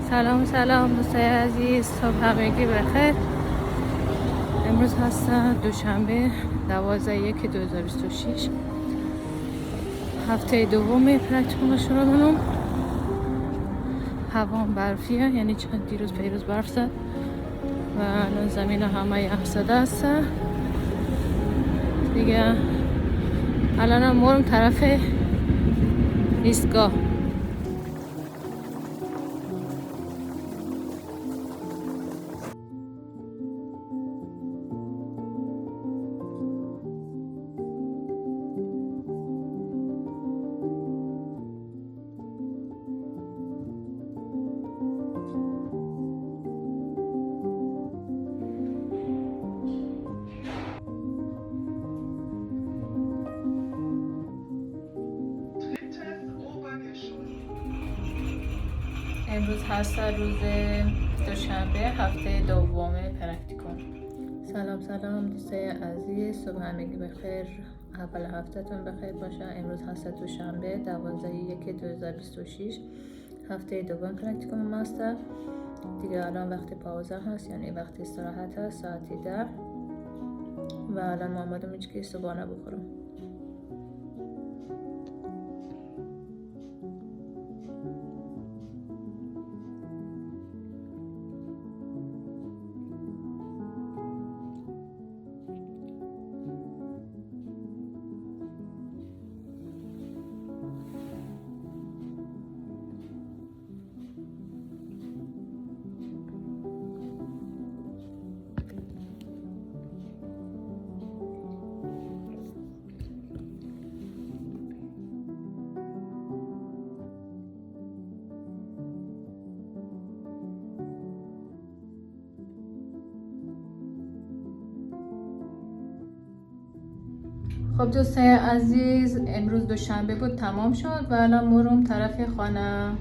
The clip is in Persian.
سلام دوستای عزیز، صبح همگی بخیر. امروز هست دوشنبه 12/1/2026، هفته دوم پرکتیکوم شروع کنم. هوا برفیه، یعنی چند دیروز پیروز برف زد و الان زمین همه یخ زده است دیگه. الان هم مرم طرف ایستگاه. امروز هست روز دوشنبه، هفته دوم پرکتیکوم. سلام دوستای عزیز، صبح همگی بخیر. اول هفتهتون بخیر باشه. امروز هست دوشنبه 12/1/2026، هفته دوم پرکتیکوم ماستر دیگه. الان وقت پاوزه هست، یعنی وقت استراحت هست، ساعتی 10 و الان ما آمادم که صبحانه بخورم. خب دوستای عزیز، امروز دوشنبه بود، تمام شد و الان مرم طرف خانه